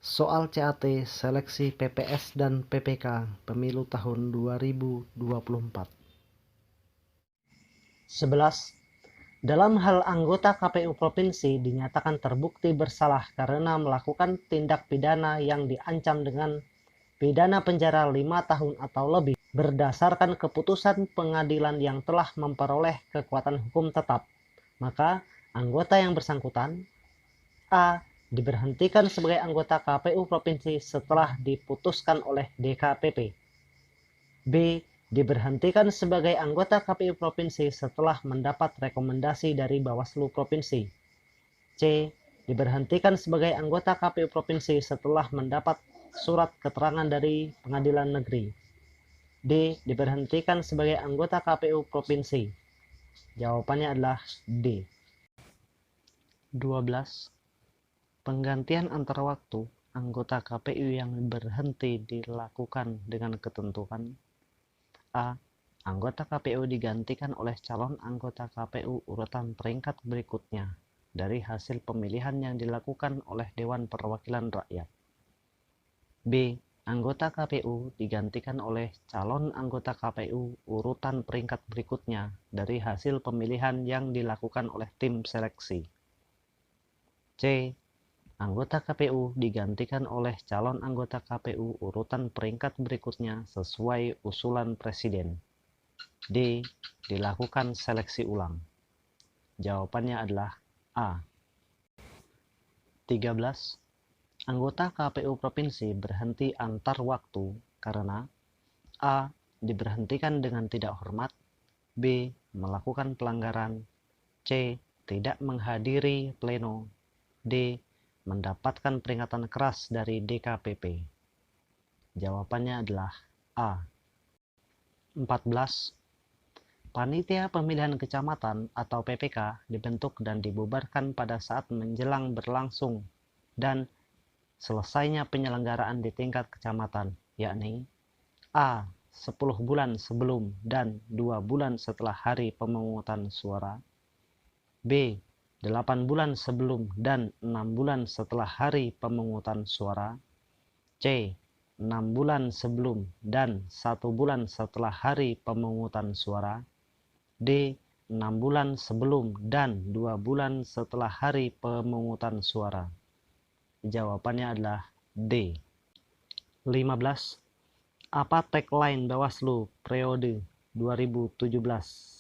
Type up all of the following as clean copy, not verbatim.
Soal CAT Seleksi PPS dan PPK Pemilu tahun 2024. 11. Dalam hal anggota KPU Provinsi dinyatakan terbukti bersalah karena melakukan tindak pidana yang diancam dengan pidana penjara 5 tahun atau lebih berdasarkan keputusan pengadilan yang telah memperoleh kekuatan hukum tetap, maka anggota yang bersangkutan A. Diberhentikan sebagai anggota KPU Provinsi setelah diputuskan oleh DKPP. B. Diberhentikan sebagai anggota KPU Provinsi setelah mendapat rekomendasi dari Bawaslu Provinsi. C. Diberhentikan sebagai anggota KPU Provinsi setelah mendapat surat keterangan dari Pengadilan Negeri. D. Diberhentikan sebagai anggota KPU Provinsi. Jawabannya adalah D. 12. Penggantian antar waktu anggota KPU yang berhenti dilakukan dengan ketentuan: A. Anggota KPU digantikan oleh calon anggota KPU urutan peringkat berikutnya dari hasil pemilihan yang dilakukan oleh Dewan Perwakilan Rakyat. B. Anggota KPU digantikan oleh calon anggota KPU urutan peringkat berikutnya dari hasil pemilihan yang dilakukan oleh tim seleksi. C. Anggota KPU digantikan oleh calon anggota KPU urutan peringkat berikutnya sesuai usulan Presiden. D. Dilakukan seleksi ulang. Jawabannya adalah A. 13. Anggota KPU Provinsi berhenti antar waktu karena A. Diberhentikan dengan tidak hormat, B. Melakukan pelanggaran, C. Tidak menghadiri pleno, D. Mendapatkan peringatan keras dari DKPP. Jawabannya adalah A. 14. Panitia Pemilihan Kecamatan atau PPK dibentuk dan dibubarkan pada saat menjelang berlangsung dan selesainya penyelenggaraan di tingkat kecamatan, yakni A. 10 bulan sebelum dan 2 bulan setelah hari pemungutan suara, B. 8 bulan sebelum dan 6 bulan setelah hari pemungutan suara, C. 6 bulan sebelum dan 1 bulan setelah hari pemungutan suara, D. 6 bulan sebelum dan 2 bulan setelah hari pemungutan suara. Jawabannya adalah D. 15. Apa tagline Bawaslu periode 2017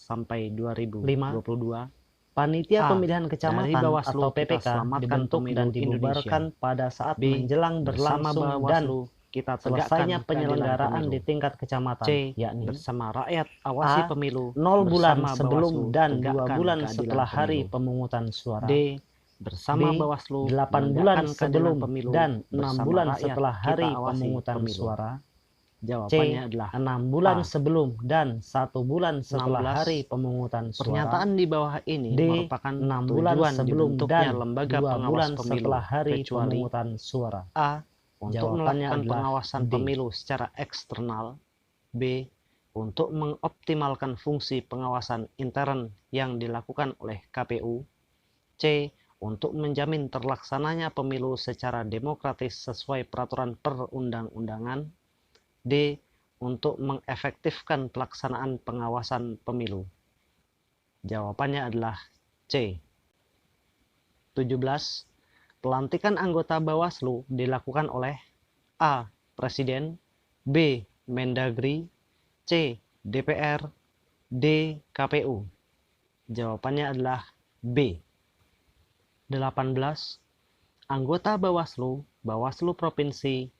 sampai 2022? Panitia Pemilihan Kecamatan atau PPK dibentuk dan dibubarkan pada saat menjelang berlangsung dan kita selesainya penyelenggaraan di tingkat kecamatan, C. yakni Bersama rakyat awasi A. pemilu 0 bulan bersama sebelum Bawaslu, dan 2 tegakkan bulan keadilan setelah hari pemilu. pemungutan suara, D. Bersama B. Bawaslu 8 bulan menegakkan keadilan sebelum pemilu dan 6 bersama bulan rakyat, setelah kita hari awasi pemungutan pemilu. suara, Jawabannya C. adalah 6 bulan A. sebelum dan 1 bulan setelah 16. hari pemungutan suara. Pernyataan di bawah ini D. merupakan 6 bulan tujuan sebelum dibentuknya dan lembaga 2 pengawas bulan pemilu, setelah hari kecuali pemungutan suara. A. Untuk Jawabannya melakukan adalah pengawasan D. pemilu secara eksternal, B. Untuk mengoptimalkan fungsi pengawasan intern yang dilakukan oleh KPU, C. Untuk menjamin terlaksananya pemilu secara demokratis sesuai peraturan perundang-undangan, D. Untuk mengefektifkan pelaksanaan pengawasan pemilu. Jawabannya adalah C. 17. Pelantikan anggota Bawaslu dilakukan oleh A. Presiden, B. Mendagri, C. DPR, D. KPU. Jawabannya adalah B. 18. Anggota Bawaslu, Bawaslu Provinsi,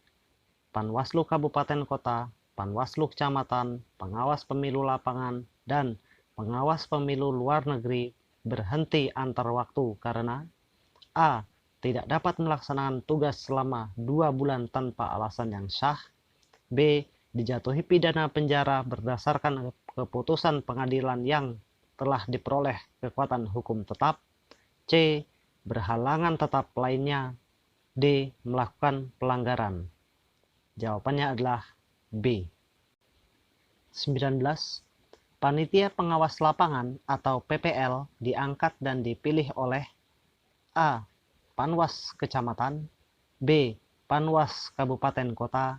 Panwaslu Kabupaten Kota, Panwaslu Kecamatan, pengawas pemilu lapangan, dan pengawas pemilu luar negeri berhenti antar waktu karena A. Tidak dapat melaksanakan tugas selama 2 bulan tanpa alasan yang sah, B. Dijatuhi pidana penjara berdasarkan keputusan pengadilan yang telah diperoleh kekuatan hukum tetap, C. Berhalangan tetap lainnya, D. Melakukan pelanggaran. Jawabannya adalah B. 19. Panitia Pengawas Lapangan atau PPL diangkat dan dipilih oleh A. Panwas Kecamatan, B. Panwas Kabupaten Kota,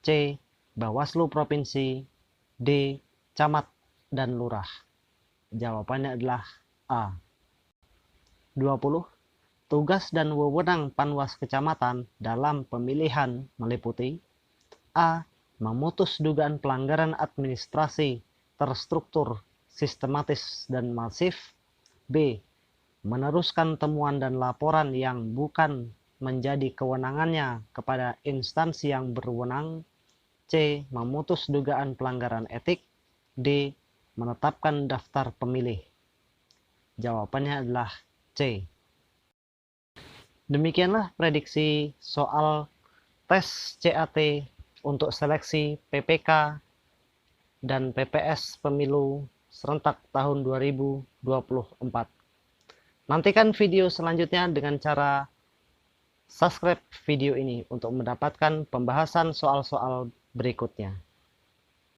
C. Bawaslu Provinsi, D. Camat dan Lurah. Jawabannya adalah A. 20. Tugas dan wewenang Panwas Kecamatan dalam pemilihan meliputi A. Memutus dugaan pelanggaran administrasi terstruktur, sistematis, dan masif. B. Meneruskan temuan dan laporan yang bukan menjadi kewenangannya kepada instansi yang berwenang. C. Memutus dugaan pelanggaran etik. D. Menetapkan daftar pemilih. Jawabannya adalah C. Demikianlah prediksi soal tes CAT untuk seleksi PPK dan PPS Pemilu serentak tahun 2024. Nantikan video selanjutnya dengan cara subscribe video ini untuk mendapatkan pembahasan soal-soal berikutnya.